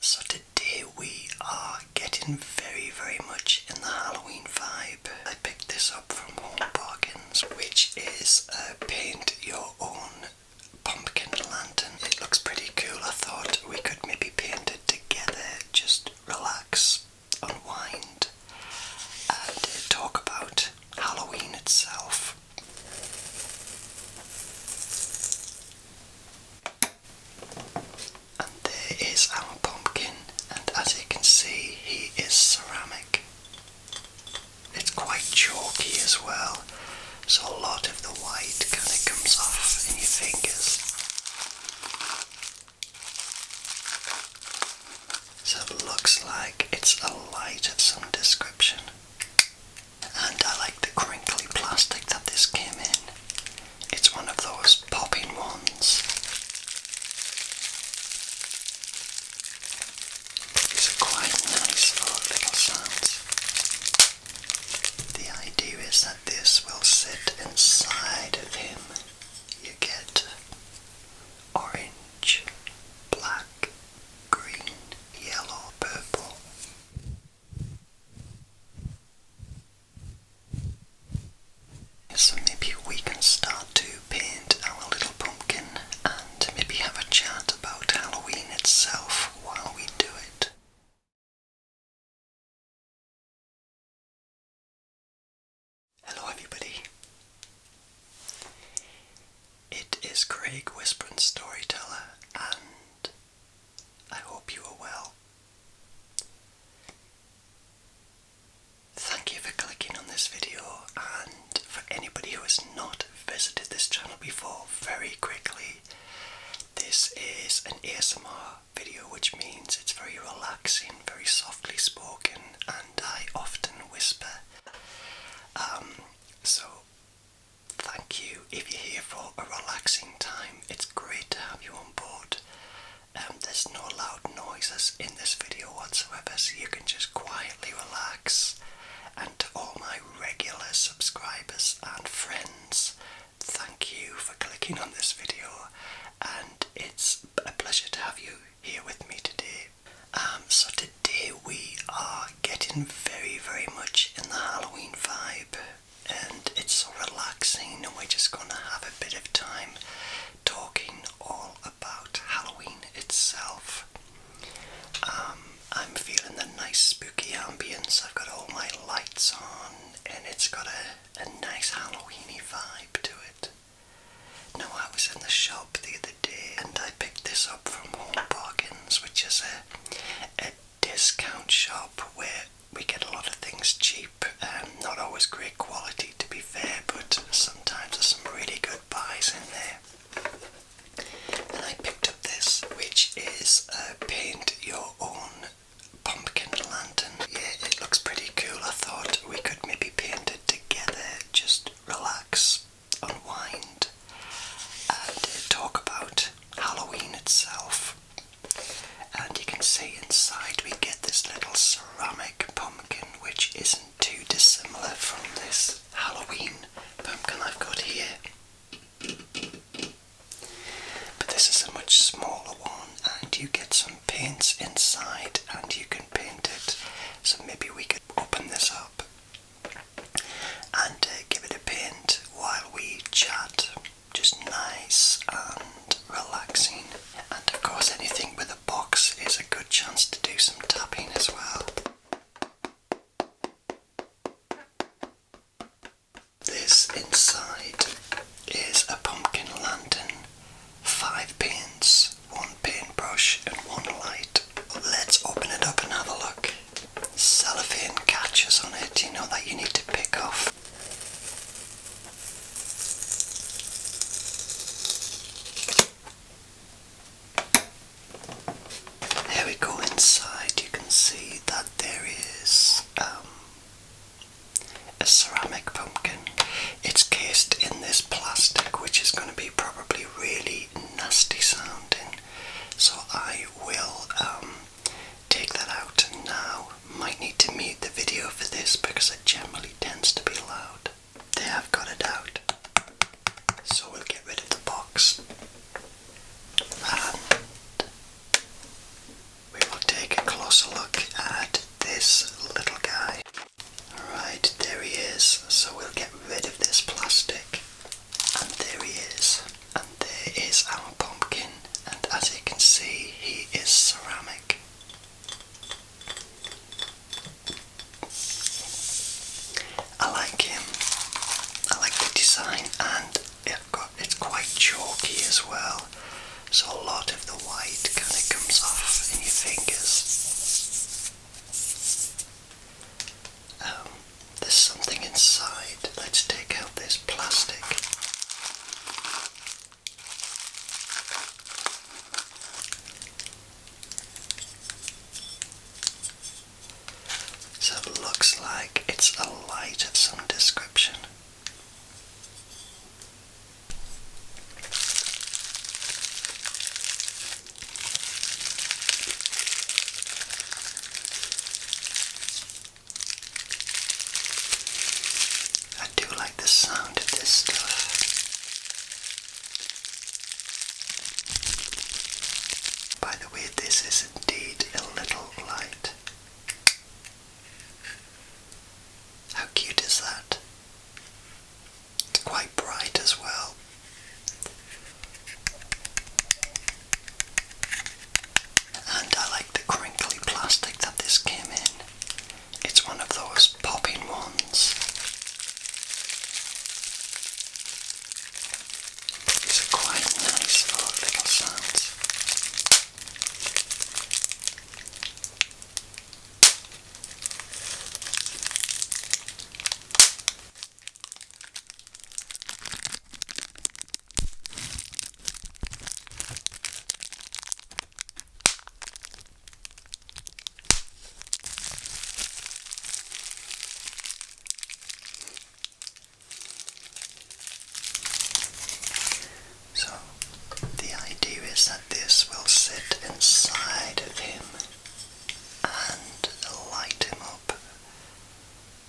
So today we are getting very much in the Halloween vibe. I picked this up from Home Bargains, which is a paint your own pumpkin lantern. It looks pretty cool. I thought we could maybe paint it together, just relax, unwind, and talk about Halloween itself. And there is our pumpkin, and as you can see, he is ceramic. It's quite chalky as well, so a lot of the white kind of comes off in your fingers. So it looks like it's a light of some description. And I like the crinkly plastic that this came in. It's one of those popping ones. These are quite nice little sounds. The idea is that this will sit inside of him. You get orange, black, green, yellow, purple. So maybe we can start to paint our little pumpkin and maybe have a chat about Halloween itself while we do it. Hello everybody. It is Craig Whispering Storyteller, and I hope you are well. Thank you for clicking on this video, and for anybody who has not visited this channel before, very quickly, this is an ASMR video, which means it's very relaxing, very softly spoken, and I often whisper. So thank you if you're here for a relaxing time. It's great to have you on board. There's no loud noises in this video whatsoever, so you can just quietly relax. And to all my regular subscribers and friends, thank you for clicking on this video, and it's a pleasure to have you here with me today. So today we are getting very much in the Halloween vibe, and it's so relaxing, and we're just gonna have a bit of time talking all about Halloween itself. I'm feeling the nice spooky ambience. I've got all my lights on, and it's got a nice Halloweeny vibe to it. Now, I was in the shop the other day and I picked this up from Home Bargains, which is a discount shop where we get a lot of things cheap. Not always great quality, to be fair, but sometimes there's some really good buys in there. And I picked up this, which is a paint your own pumpkin lantern. Yeah, it looks pretty cool. I thought we could maybe paint it together, just relax, unwind, and talk about Halloween itself. And you can see inside we get this little ceramic pumpkin, which isn't too dissimilar from this Halloween pumpkin I've got here. But this is a much smaller one, and you get some paints inside and you can paint it. So maybe we could open this up and give it a paint while we chat. Just nice and relaxing. And of course, anything with a box is a good chance to do some tapping as well. This inside is a pumpkin lantern, 5 paints, 1 paintbrush and 1 light. Let's open it up and have a look. Cellophane catches on it, you know, that you need to pick off. Here we go inside. You can see that there is a ceramic pumpkin. It's cased in this plastic, which is going to be probably really nasty sounding. So I will take that out now. Might need to mute the video for this because it generally tends to be loud. There, I've got it out. So we'll get rid of the box. And we will take this little guy. Alright, there he is. So we'll get rid of this plastic. And there he is. And there is our pumpkin. And as you can see, he is ceramic. I like him. I like the design, and it's quite chalky as well. So a lot of the white kind of comes off in your fingers. There's something inside. Let's take out this plastic. So it looks like it's a light of some description. I do like the sound of this stuff. By the way, this is indeed a little light. How cute is that? It's quite bright as well. And I like the crinkly plastic that this came in. It's one of those popping ones. These are quite nice little sounds. So the idea is that this will sit inside of him and light him up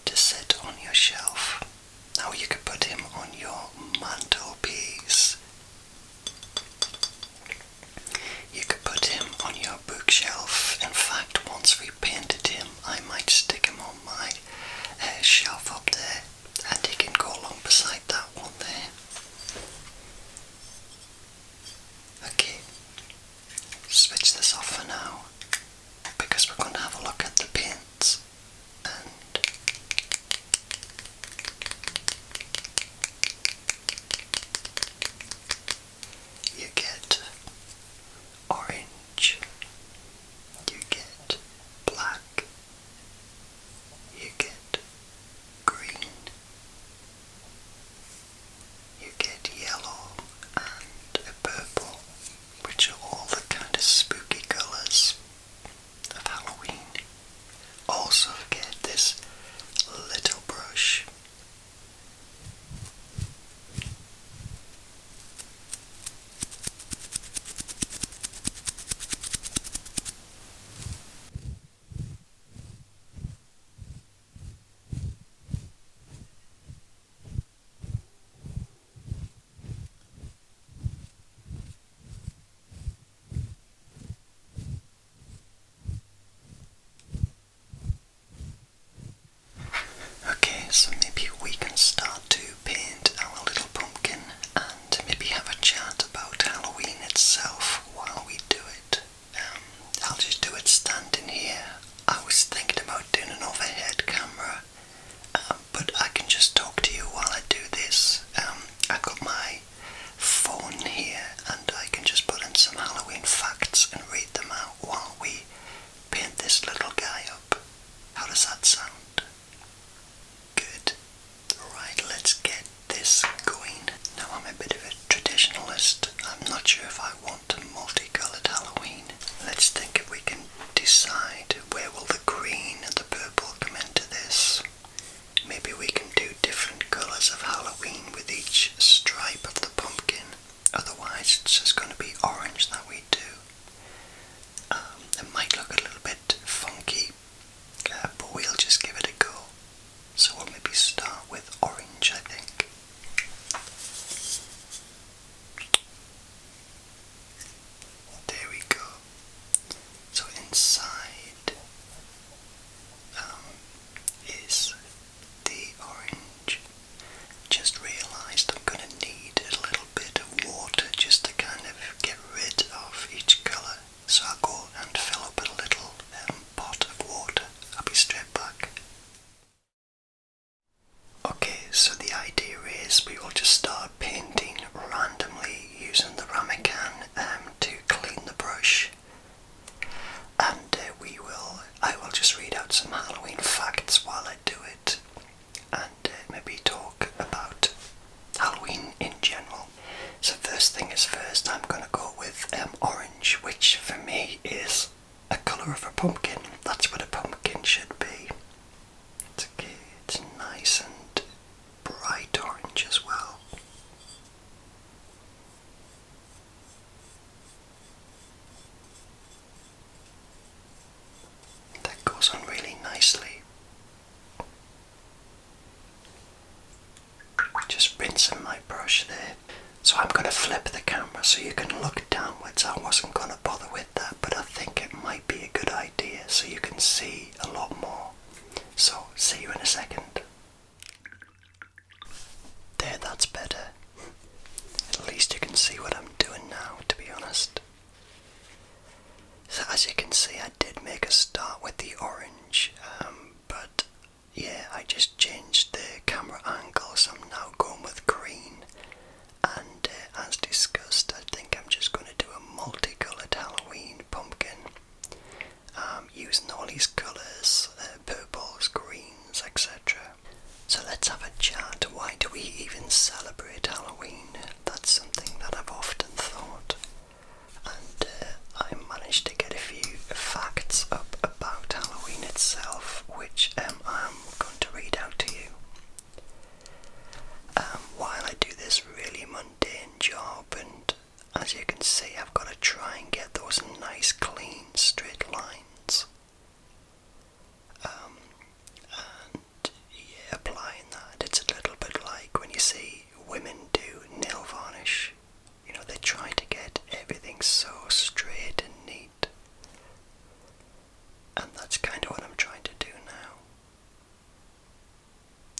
to sit on your shelf. Now you could put him on your mantelpiece. You could put him on your bookshelf. In fact, once we painted him, I might stick him on my shelf up there, and he can go along beside that one there. Okay, switch this off for now, because we're going to have a look at the paints. And you get orange, you get black, you get green, you get yellow and a purple, which are all the kind of spooky colours of Halloween. Also get this little brush. Okay, so maybe we can start to paint our little pumpkin and maybe have a chat about Halloween itself while we do it. I'll just do it standing here. I was thinking about doing an overhead camera, but I can just talk to you while I do this. I've got my phone here and I can just put in some Halloween facts and read them out while we paint this little guy up. How does that sound? Good. Right, let's get this going. Now, I'm a bit of a traditionalist. I'm not sure if I want a multicolored Halloween. Let's think if we can decide where will the green and the purple come into this. Maybe we can do different colours of Halloween with each stripe of the pumpkin. Otherwise, it's just going to be orange that we do. It might look a little bit funky, but we'll just give it a go. So we'll maybe start with orange, I think. There we go. So inside colour of a pumpkin. That's what a pumpkin should be. It's okay. It's nice and bright orange as well. That goes on really nicely. Just rinsing my brush there. So I'm going to flip the camera so you can look downwards. I wasn't going to bother with that, but I think it might be a good idea so you can see a lot more. So, see you in a second. There, that's better. At least you can see what I'm doing now, to be honest. So as you can see, I did make a start with the orange, but yeah, I just changed the camera angle, so I'm now going with green. And as discussed, I think I'm just going to do a multicoloured Halloween pumpkin, using all these colours, purples, greens, etc. So let's have a chat. Why do we even celebrate Halloween? That's something that I've often thought. And I managed to get a few facts up about Halloween itself, which I'm going to read out to you. While I do this really mundane job, and as you can see, I've got to try and get those nice, clean, straight lines. And yeah, applying that, it's a little bit like when you see women do nail varnish. You know, they try to get everything so straight and neat. And that's kind of what I'm trying to do now.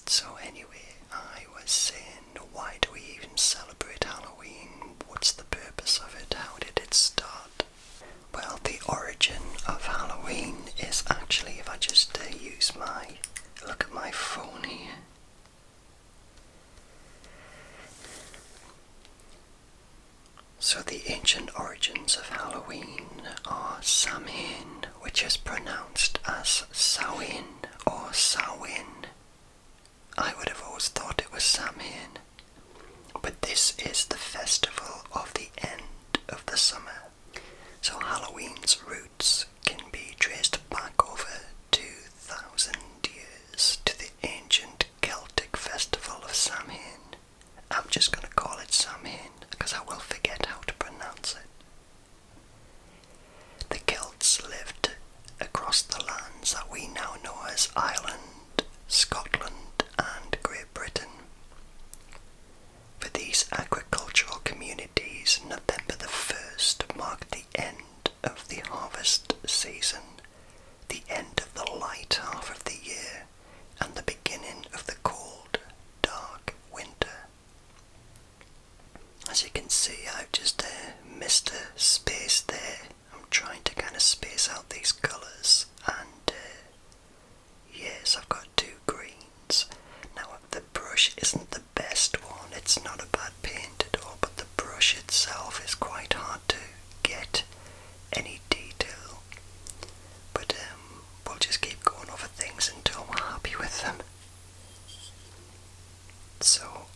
So anyway, I was saying, why do we even celebrate Halloween? What's the purpose of it? How did it start? Well, the origin of Halloween is actually, if I just look at my phone here. So the ancient origins of Halloween are Samhain, which is pronounced as Samhain or Samhain. I would have always thought it was Samhain, but this is the festival of the end of the summer. So Halloween's roots can be traced back over 2,000 years to the ancient Celtic festival of Samhain. I'm just going to call it Samhain because I will forget how to pronounce it. The Celts lived across the lands that we now know as Ireland, Scotland, and Great Britain. For these agricultural communities, November the 1st marked the end of the harvest season, the end of the light half of the year, and the beginning of the cold, dark winter. As you can see, I've just missed a space there. I'm trying to kind of space out these colours, and yes, I've got two greens. Now the brush isn't the best one, it's not a bad paint at all, but the brush itself is quite hard to get any detail. But we'll just keep going over things until we're happy with them. So,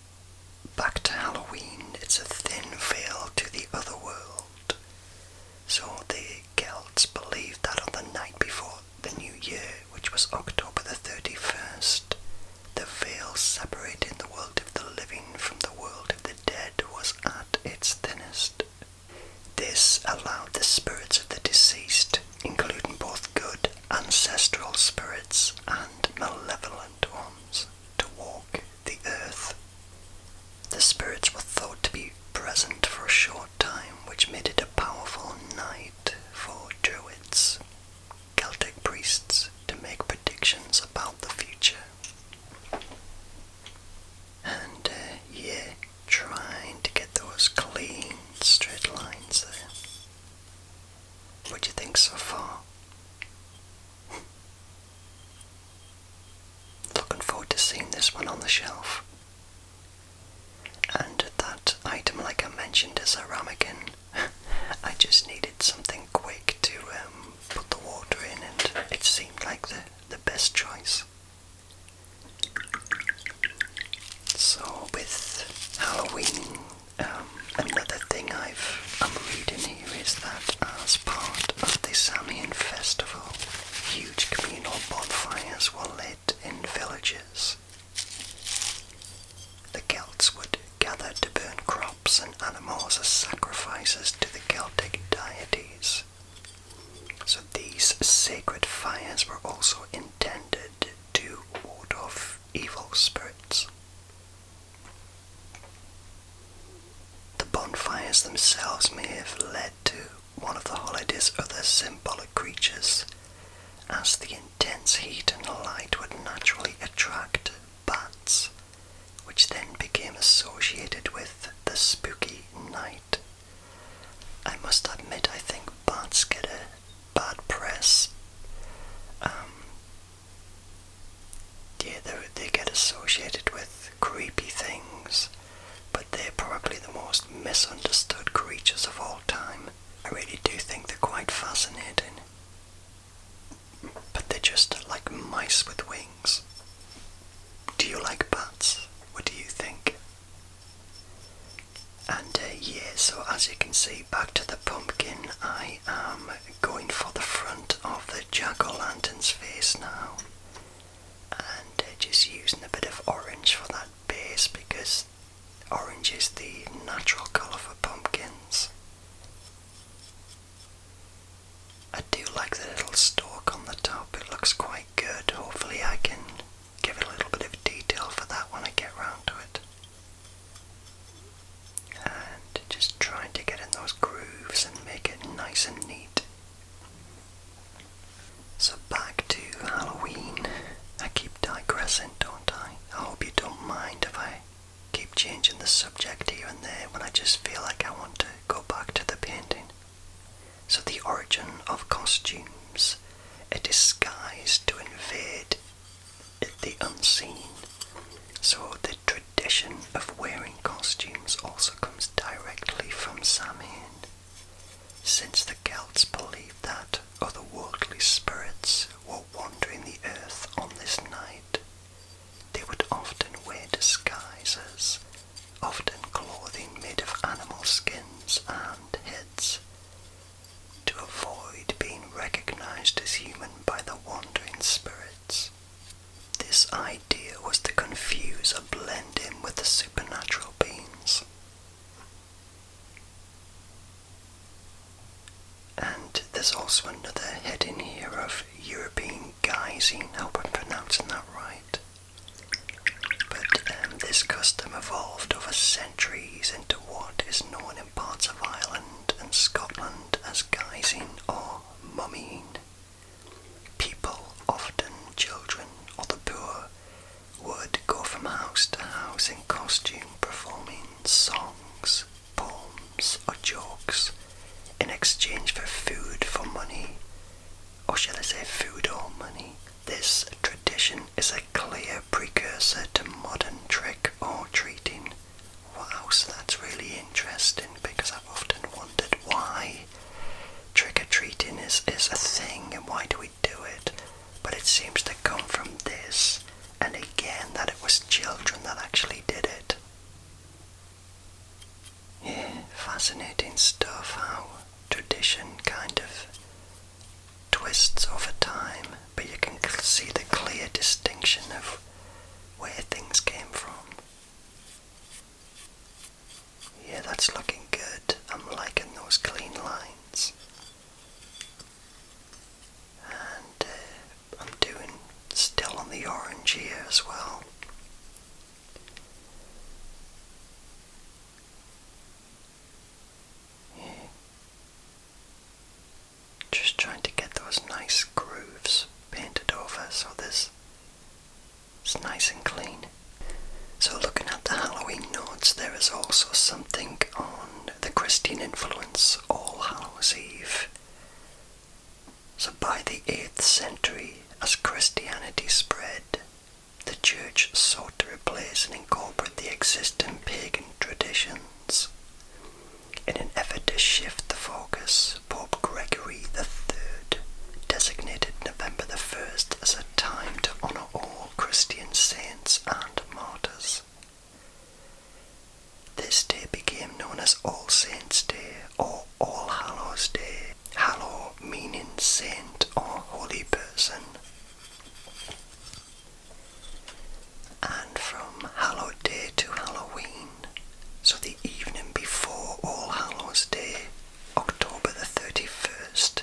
back to Halloween, it's a thin veil to the other world. So the Celts believed that on the night before the New Year, which was October the 31st, the veil separating the world of the living from the world of the dead was at its thinnest. This allowed the spirits of the deceased, including both good ancestral spirits and malevolent ones, to walk the earth. The spirits were thought to be present for a short time, which made it a powerful night for druids, Celtic priests, to make predictions about the future. And yeah, trying to get those clean, straight lines there. What do you think so far? Looking forward to seeing this one on the shelf. And that item, like I mentioned, is a ramekin. I just needed something quick to put the water in, and it seemed like the best choice. So with Halloween, another thing I'm reading here is that as part of the Samhain festival, sacred fires were also intended to ward off evil spirits. The bonfires themselves may have led to one of the holiday's other symbolic creatures, as the intense heat and light would naturally attract bats, which then became associated with the spooky night. I must admit, I think bats get a bad press. They get associated with creepy things, but they're probably the most misunderstood creatures of all time. I really do think they're quite fascinating. But they're just like mice with wings. Do you like bats? What do you think? And yeah, so as you can see, back to the pumpkin, I am going for the front of the jack-o'-lantern's face now. And just using a bit of orange for that base, because orange is the natural colour for pumpkins. I do like the little stalk on the top, it looks quite good. Hopefully I can give it a little bit of detail for that when I get round to it. And just trying to get in those grooves and make it nice and neat. So back to Halloween. I keep digressing, don't I? I hope you don't mind if I keep changing the subject here and there when I just feel like I want to go back to the painting. So the origin of costumes, a disguise to invade the unseen. So the tradition of wearing costumes also comes directly from Samhain, since the Celts believed that otherworldly spirits were wandering the earth on this night. They would often wear disguises, often clothing made of animal skins and heads, to avoid being recognized as human by the wandering spirits. This idea was to confuse or blend in with the supernatural beings. And there's also another heading here of European guising, I hope I'm pronouncing that right. But this custom evolved over centuries into what is known in parts of Ireland and Scotland as guising or mummying. People, often children or the poor, would go from house to house in costume, performing songs, poems or jokes in exchange for food for money, or shall I say food or money. This tradition is a clear precursor to modern trick or treating. Wow, so that's really interesting, because I've often wondered why trick-or-treating is a thing and why do we do it, but it seems to come from this, and again that it was children that actually did it. Yeah, fascinating stuff how tradition kind of twists over time, but you can see the clear distinction of where things came from. Yeah, that's looking good. I'm liking those clean lines. And I'm doing still on the orange here as well. Yeah. Just trying to get those nice grooves painted over so it's nice and clean. So looking at the Halloween notes, there is also something on the Christian influence, All Hallows Eve. So by the 8th century, as Christianity spread, the church sought to replace and incorporate the existing pagan traditions. In an effort to shift the focus, Pope Gregory III designated November the 1st as a time to honour all Christian saints and martyrs. This day became known as All Saints' Day or All Hallows Day, hallow meaning saint or holy person. And from Hallowed Day to Halloween, so the evening before All Hallows Day, October the 31st,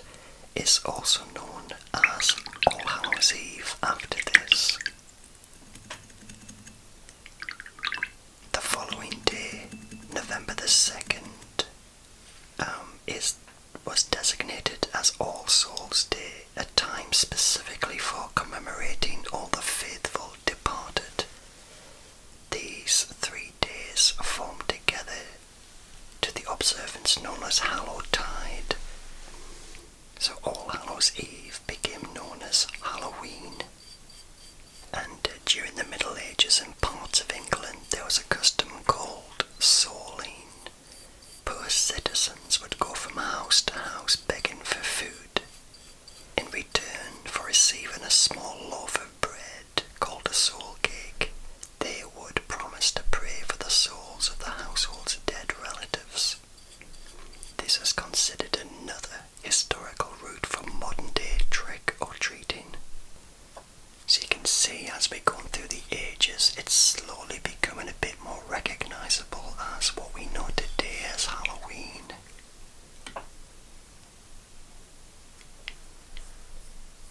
receiving a small loaf of bread called a soul cake, they would promise to pray for the souls of the household's dead relatives. This is considered another historical route for modern-day trick-or-treating. So you can see, as we're going through the ages, it's slowly becoming a bit more recognisable as what we know today as Halloween.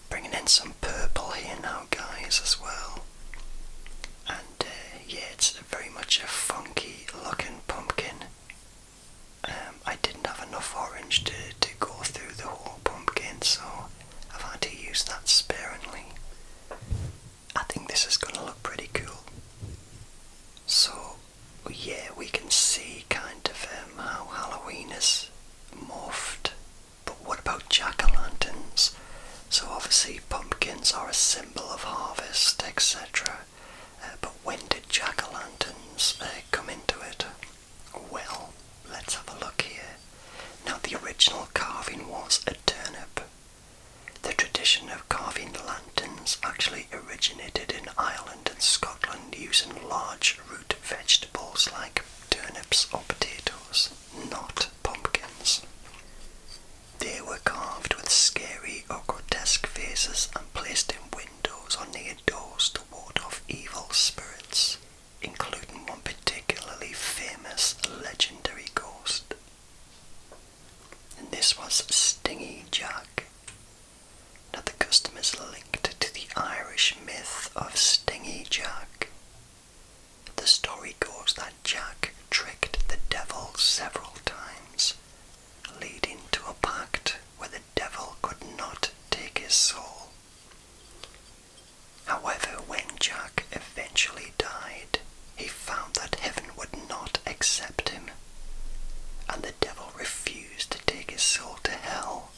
Bringing in some purple here now, guys, as well. And yeah, it's very much a funky looking pumpkin. I didn't have enough orange to go through the whole pumpkin, so I've had to use that sparingly. I think this is going to look pretty cool. So yeah, we can see kind of how Halloween is morphed. But what about jack-o'-lanterns? So obviously pumpkins are a symbol of harvest, etc. But when did jack-o'-lanterns come into it? Well, let's have a look here. Now, the original carving was a turnip. The tradition of carving lanterns actually originated in Ireland and Scotland using large root vegetables like turnips or potatoes, not pumpkins. They were carved with scary or grotesque faces and placed in windows or near doors to ward off evil spirits, including one particularly famous legendary ghost. And this was Stingy Jack. Now the custom is linked to the Irish myth of Stingy Jack. The story goes that Jack tricked the devil several times, leading to a pact where the devil could not take his soul. However, when Jack eventually died, he found that heaven would not accept him, and the devil refused to take his soul to hell.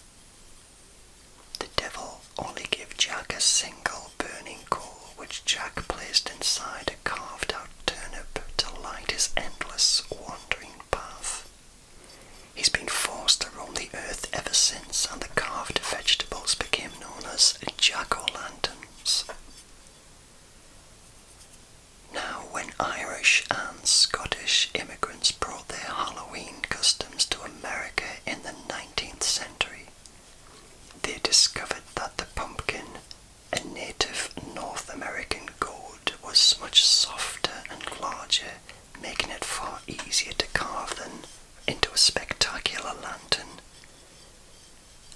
The devil only gave Jack a single burning coal, which Jack placed inside a carved-out turnip to light his endless wandering path. He's been forced to roam the earth ever since, and the carved vegetables became known as jack-o'-lanterns. Now, when Irish and Scottish immigrants brought their Halloween customs to America in the 19th century, they discovered that the pumpkin, a native North American gourd, was much softer and larger, making it far easier to carve than into a spectacular lantern.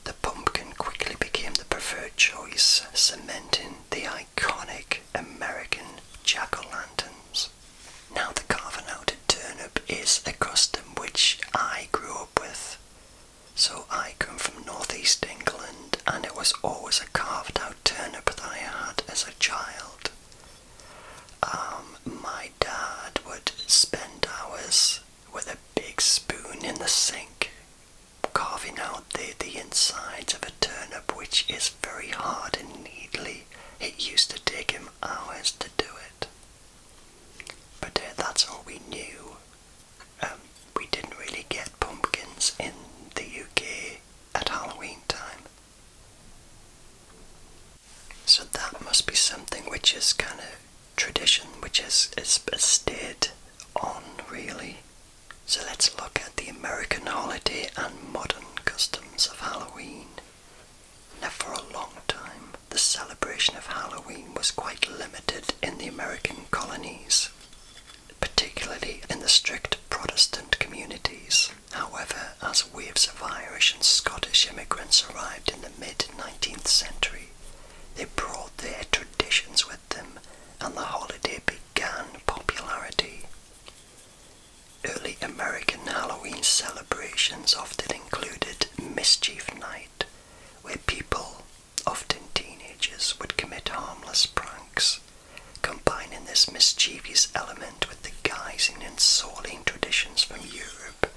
The pumpkin quickly became the preferred choice, cementing the iconic American jack-o'-lanterns. Now, the carving out a turnip is a custom which I grew up with. So I come from northeast England, and it was always a carved out turnip that I had as a child. My dad would spend hours with a big spoon in the sink carving out the insides of a turnip, which is very hard and needly. It used to take him hours to do it. But that's all we knew. We didn't really get pumpkins in the UK at Halloween time. So that must be something which is kind of tradition, which has stayed on, really. So let's look at the American holiday and modern customs of Halloween. Now, for a long time, the celebration of Halloween was quite limited in the American colonies, particularly in the strict Protestant communities. However, as waves of Irish and Scottish immigrants arrived in the mid-19th century, they brought their traditions with them, and the holiday began popularity. Early American Halloween celebrations often included Mischief Night, where people, often teenagers, would commit harmless pranks. Combining this mischievous element with the guising and souling traditions from Europe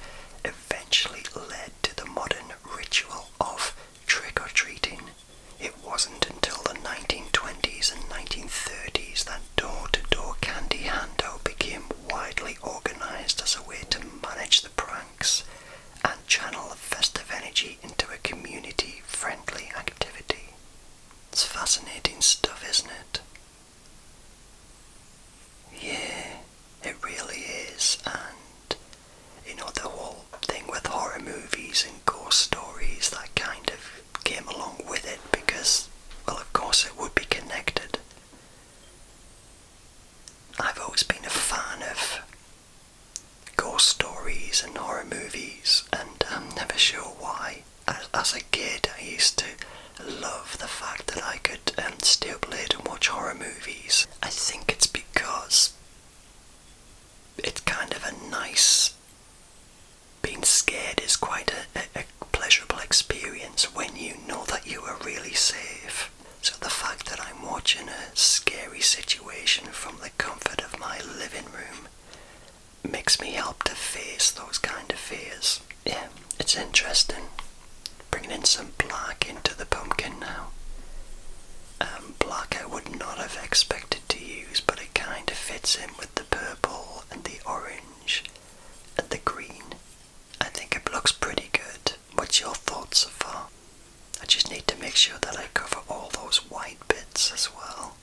eventually led to the modern ritual of trick-or-treating. It wasn't until the 1920s and 1930s that door-to-door candy handout became widely organised as a way to manage the pranks and channel the festive energy into a community-friendly activity. It's fascinating fascinating stuff, isn't it? Yeah, it really is. And the whole thing with horror movies and ghost stories, that kind of came along with it because, well, of course it would be connected. I've always been a fan of ghost stories and horror movies, and I'm never sure why. As a kid, I used to love the fact that I could stay up late and watch horror movies. I think it's because it's kind of a nice... Being scared is quite a pleasurable experience when you know that you are really safe. So the fact that I'm watching a scary situation from the comfort of my living room makes me help to face those kind of fears. Yeah, it's interesting. Bringing in some black into the pumpkin now. Black I would not have expected to use, but it kind of fits in with the purple and the orange and the green. I think it looks pretty good. What's your thoughts so far? I just need to make sure that I cover all those white bits as well.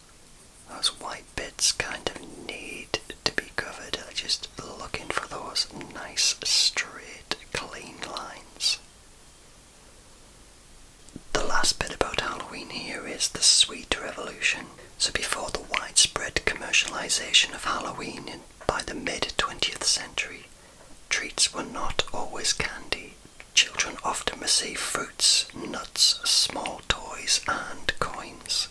Those white bits kind of need to be covered. I'm just looking for those nice, straight, clean lines. The last bit about Halloween here is the sweet revolution. So before the widespread commercialization of Halloween by the mid-20th century, treats were not always candy. Children often receive fruits, nuts, small toys and coins.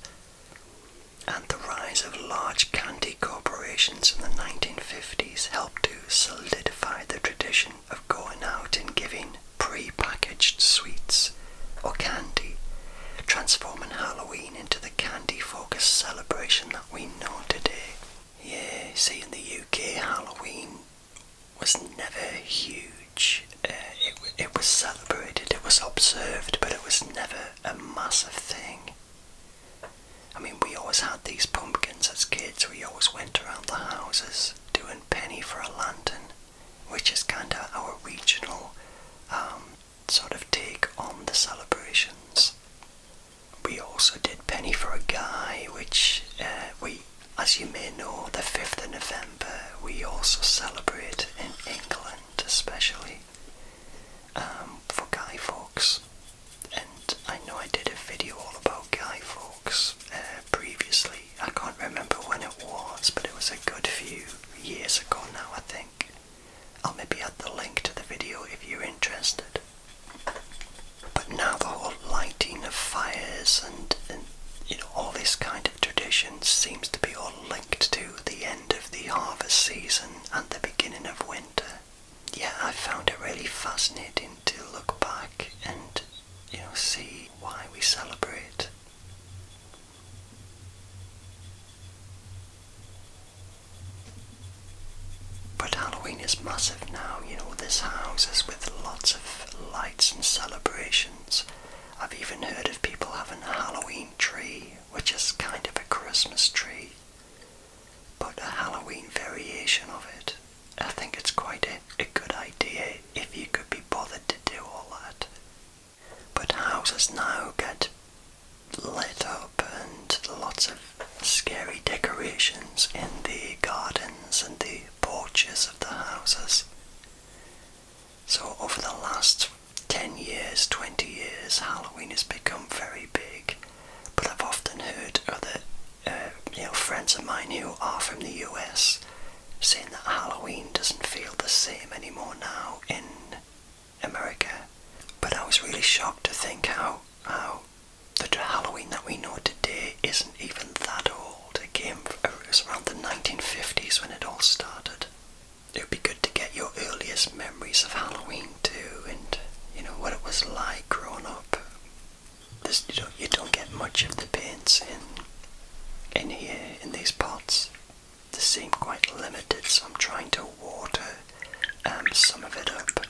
And the rise of large candy corporations in the 1950s helped to solidify the tradition of going out and giving pre-packaged sweets or candy, transforming Halloween into the candy-focused celebration that we know today. Yeah, see, in the UK, Halloween was never huge. It was celebrated, it was observed, but it was never a massive thing. I mean, we always had these pumpkins as kids. We always went around the houses doing penny for a lantern, which is kind of our regional sort of take on the celebrations. We also did penny for a guy, which as you may know, the 5th of November, we also celebrate in England, especially for Guy Fawkes. And I know I did a video all about Guy Fawkes previously. I can't remember when it was, but it was a good few years ago now, I think. I'll maybe add the link to the video if you're interested. But now the whole lighting of fires and all this kind of tradition seems to be all linked to the end of the harvest season and the beginning of winter. Yeah, I found it really fascinating to look back and see why we celebrate. But Halloween is massive now, there's houses with lots of lights and celebrations. I've even heard of people having a Halloween tree, which is kind of a Christmas tree, but a Halloween variation of it. I think it's quite a good idea if you could be bothered to do all that. But houses now get lit up and lots of scary decorations in the gardens and the porches of the houses. So over the last 10 years, 20 years, Halloween has become very big. But I've often heard other friends of mine who are from the US saying that Halloween doesn't feel the same anymore now in America. But I was really shocked to think how the Halloween that we know today isn't even that old. It was around the 1950s when it all started. It would be good to get your earliest memories of Halloween too, and what it was like growing up. You don't get much of the paints in here, in these pots. They seem quite limited, so I'm trying to water some of it up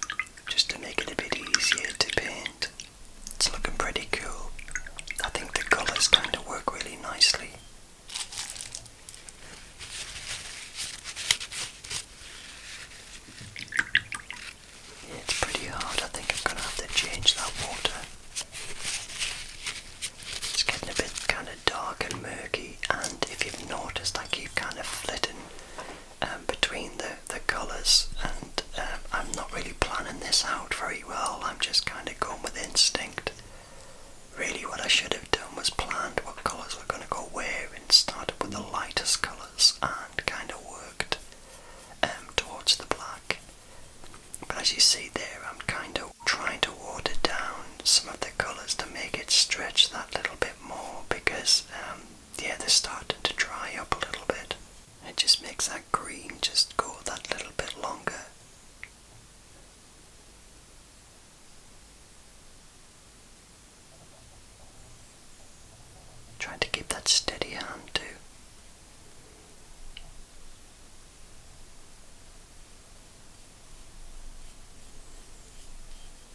just to make it a bit easier to paint. It's looking pretty cool. I think the colours kind of work really nicely. Yeah, it's pretty hard. I think I'm going to have to change that water. It's getting a bit kind of dark. murky, and if you've noticed, I keep kind of flitting between the colours, and I'm not really planning this out very well. I'm just kind of going with instinct. Really, what I should have done was planned what colours were going to go where, and started with the lightest colours and kind of worked towards the black. But as you see there, I'm kind of trying to water down some of the colours to make it stretch that little bit more, because yeah, they're starting to dry up a little bit. It just makes that green just go that little bit longer. Trying to keep that steady hand too.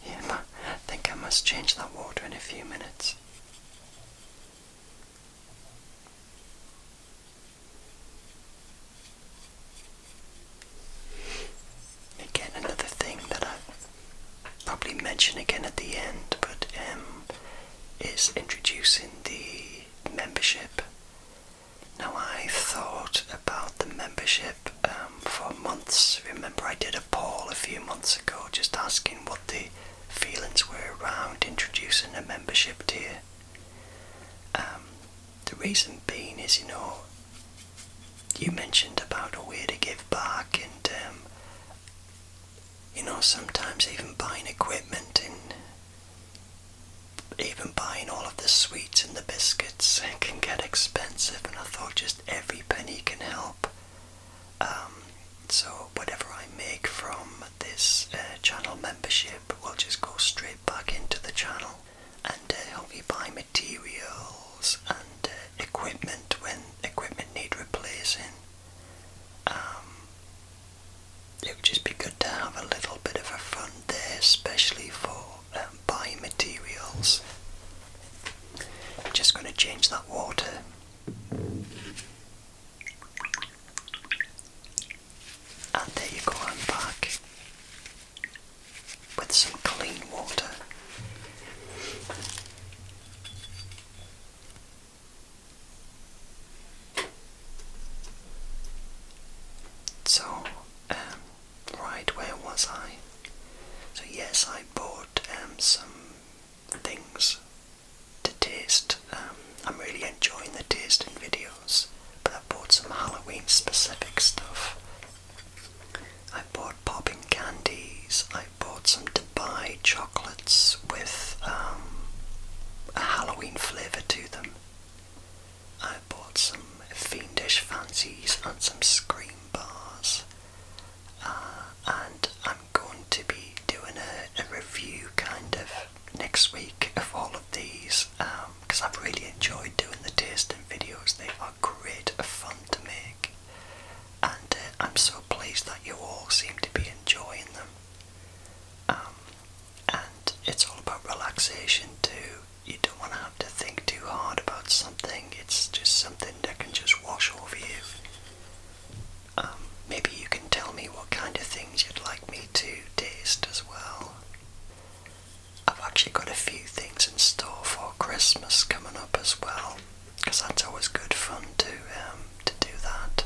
Yeah, I think I must change that water in a few minutes. Again, another thing that I'll probably mention again at the end, but is introducing the membership. Now, I thought about the membership for months. Remember, I did a poll a few months ago just asking what the feelings were around introducing a membership tier. The reason being is, you mentioned about a way to give back, and sometimes even buying equipment and even buying all of the sweets and the biscuits can get expensive, and I thought just every penny can help. So whatever I make from this channel membership will just go straight back into the channel and help me buy materials and equipment when equipment need replacing. It would just be good to have a little bit of a fund there, especially for buying materials. I'm just going to change that water. And there you go, I'm back with some clean water. So, right, where was I? So yes, I bought some things to taste. I'm really enjoying the tasting videos, but I bought some Halloween specific stuff. I bought popping candies, I bought some Dubai chocolates with a Halloween flavour to them. I bought some fiendish fancies and some scream bars. And I'm going to be doing a review kind of next week of all of these, because I've really enjoyed doing the tasting videos. They are great fun to make, and I'm so pleased that you all seem to be enjoying them. And it's all about relaxation too. You don't want to have to think too hard about something. It's just something that can just wash over you. Maybe you can tell me what kind of things you'd like me to taste as well. I've actually got a few things in store for Christmas coming up as well, because that's always good fun to do that.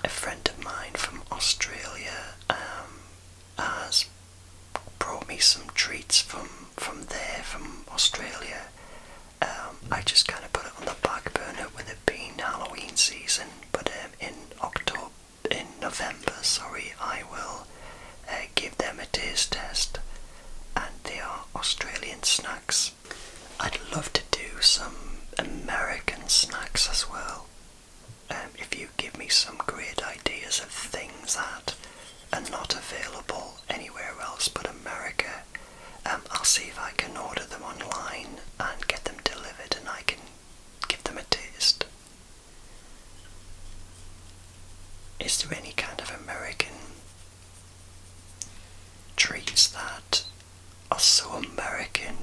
A friend of mine from Australia has brought me some treats from Australia. I just kind of put it on the back burner with it being Halloween season, but in November, I will give them a taste test, and they are Australian snacks. I'd love to do some American snacks as well. If you give me some great ideas of things that are not available anywhere else but America, I'll see if I can order them online and get them delivered, and I can give them a taste. Is there any kind of American treats that are so American,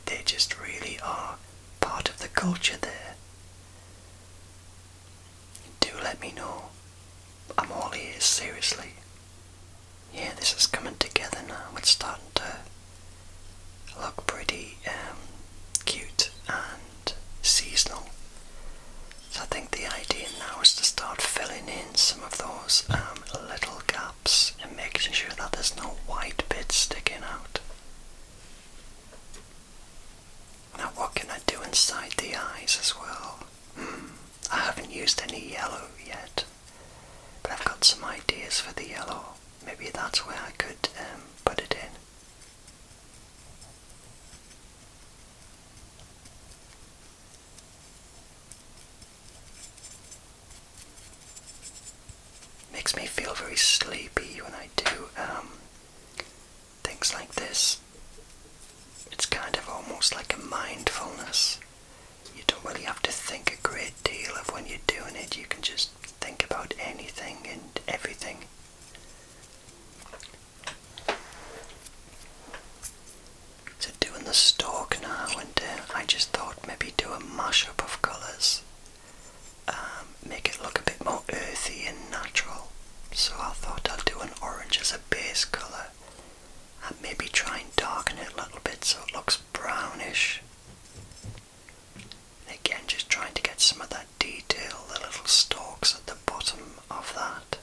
they just really are part of the culture there? Do let me know. I'm all ears, seriously. Yeah, this is coming together now. It's starting to look pretty cute and inside the eyes as well. I haven't used any yellow yet, but I've got some ideas for the yellow. Maybe that's where I could put it in. Makes me feel very sleepy when I do things like this. It's kind of almost like a mindfulness. You don't really have to think a great deal of when you're doing it. You can just think about anything and everything. So doing the stalk now, and I just thought maybe do a mashup of colours. Make it look a bit more earthy and natural. So I thought I'll do an orange as a base colour and maybe try and darken it a little bit so it looks brownish. Again, just trying to get some of that detail, the little stalks at the bottom of that.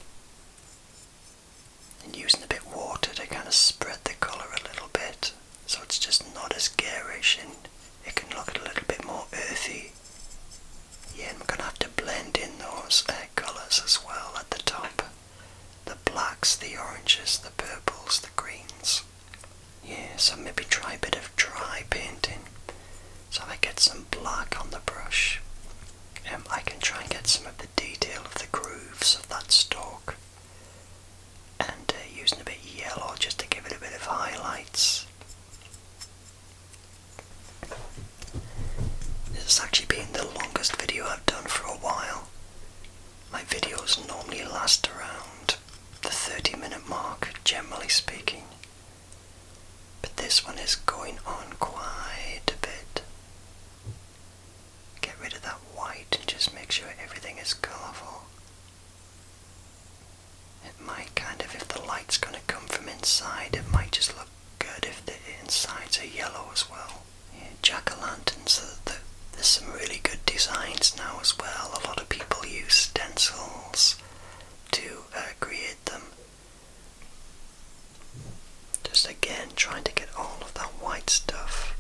And using a bit of water to kind of spread the colour a little bit so it's just not as garish and it can look a little bit more earthy. Yeah, and we're going to have to blend in those colours as well at the top. The blacks, the oranges, the purples, the greens. Yeah, so maybe try a bit of dry painting. So if I get some black on the brush, I can try and get some of the detail of the grooves of that stalk. And using a bit of yellow just to give it a bit of highlights. This has actually been the longest video I've done for a while. My videos normally last around the 30-minute mark, generally speaking. But this one is going on quite a bit. Get rid of that white and just make sure everything is colourful. It might kind of, if the light's going to come from inside, it might just look good if the insides are yellow as well. Yeah, jack-o'-lanterns, there's some really good designs now as well. A lot of people use stencils to create them. Just again trying to get all of that white stuff.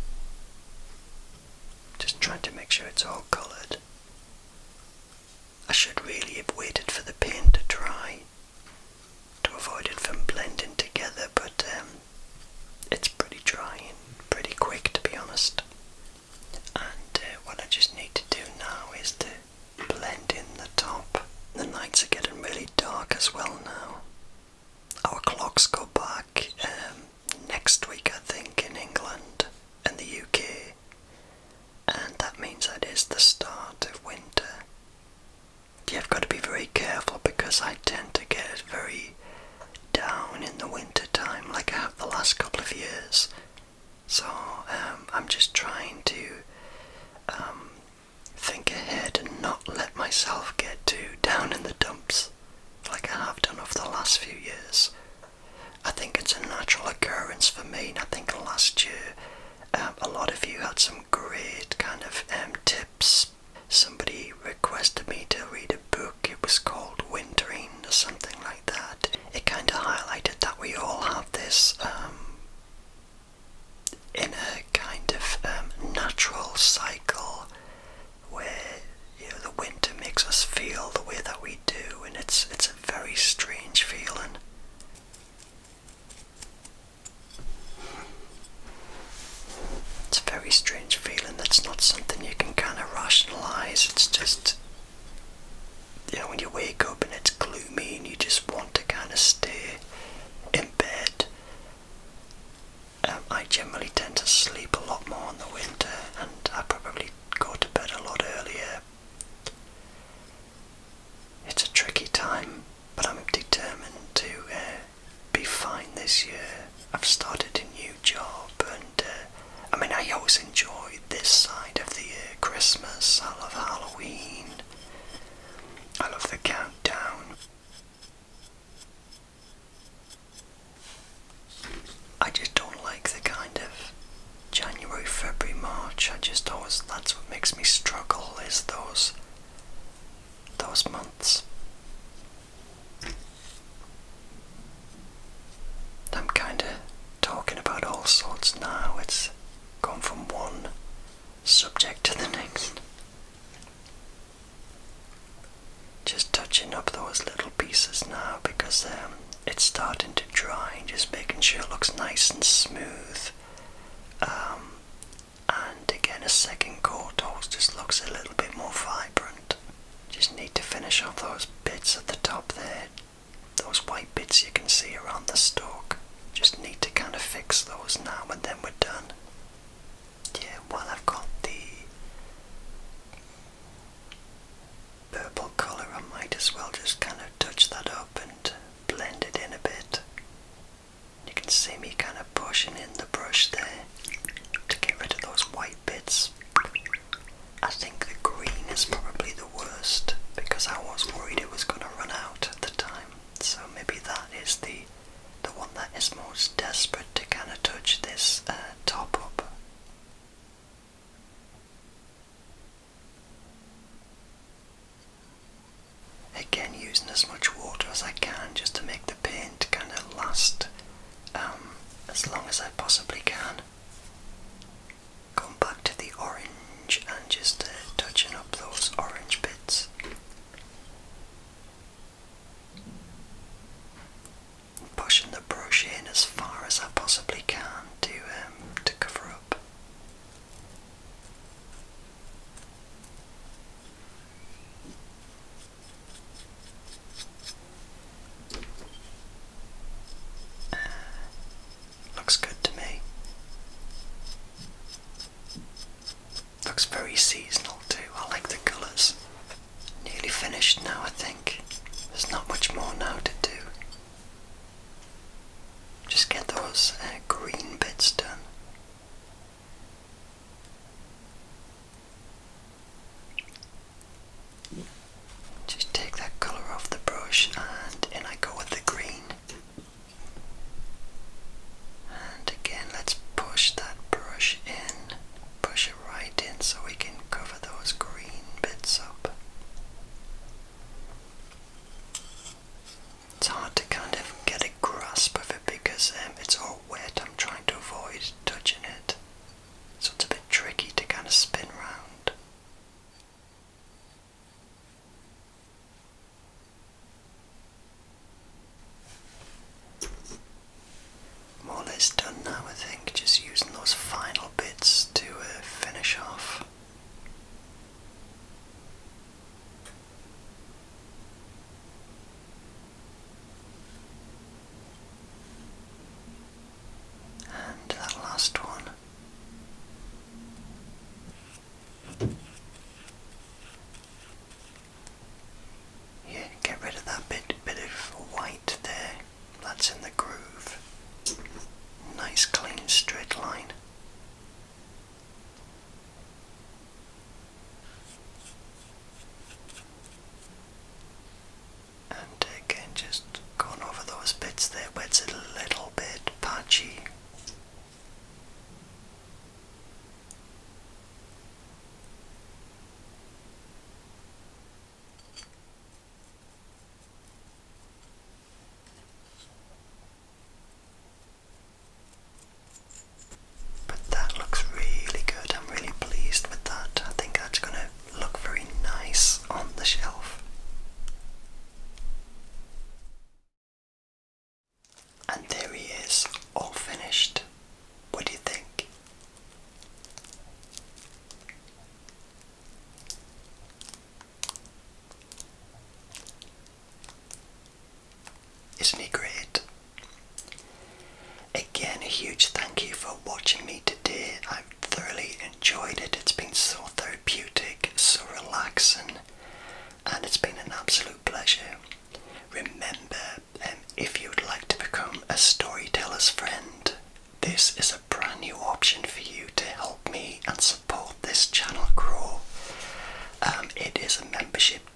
Just trying to make sure it's all coloured. I should really have waited for the paint to dry to avoid it from blending together, but it's pretty dry and pretty quick, to be honest. And what I just need to do now is to blend in the top. The nights are getting really dark as well now. Our clocks go back next week, I think, in England and the UK, and that means that is the start of winter. You've got to be very careful because I tend to get very down in the winter time, like I have the last couple of years. So I'm just trying to think ahead and not let myself get too down in the dumps like I have done over the last few years. I think it's a natural occurrence for me, and I think last year a lot of you had some great kind of tips. Somebody requested me to read a book. It was called Wintering or something like that. It kind of highlighted that we all have this in a kind of natural cycle where, you know, the winter makes us feel the way that we do, and it's a very strange feeling. It's a very strange feeling. That's not something you can kind of rationalize. It's just, you know, when you wake up and it's gloomy and you just want to kind of stay in bed. I generally tend to sleep a lot more in the winter, and I probably go to bed a lot earlier. It's a tricky time, but I'm determined to be fine this year. I've started a new job, and I mean, I always enjoy this side of the year. Christmas, I love Halloween, I love the countdown. I just don't like the kind of January, February, March. That's what makes me struggle, is those months. I'm kind of talking about all sorts now. It's gone from one subject to the because it's starting to dry, just making sure it looks nice and smooth. And again, a second coat always just looks a little bit more vibrant. Just need to finish off those bits at the top there, those white bits you can see around the stalk. Just need to kind of fix those now, and then we're done. Yeah, while I've got the purple colour, I might as well just kind of touch that up and blend it in a bit. You can see me kind of pushing in the brush there to get rid of those white bits. I think the green is probably the worst because I was worried it was going to run out at the time. So maybe that is the one that is most desperate to kind of touch this top up. Again, using as much water as I can just to make the paint kind of last as long as I possibly can. Going back to the orange and just touching up those orange bits. Pushing the brush in as far as I possibly can to cover up. Looks good to me. Looks very seasonal too. I like the colours. Nearly finished now, I think. There's not much more now to do. Just get those green bits done. Just take that colour off the brush and in I go with the green. And again, let's push that brush in, push it right in so we can cover those green bits up. It's hard to kind of get a grasp of it because it's all wet. I'm trying to avoid touching it, so it's a bit tricky to kind of spin round. More or less done now, I think, just using those final bits to finish off. And that last one. Yeah, get rid of that bit of white there. That's in the groove. Nice clean straight line. And again, just going over those bits there where it's a little bit patchy. But that looks really good. I'm really pleased with that. I think that's going to look very nice on the shelf. And there he is, all finished. What do you think? Isn't he great? Again, a huge thank you for watching me today. I've thoroughly enjoyed it. It's been so therapeutic, so relaxing, and it's been an absolute pleasure. Remember, if you'd like to become a Storyteller's Friend, this is a brand new option for you to help me and support this channel grow. It is a membership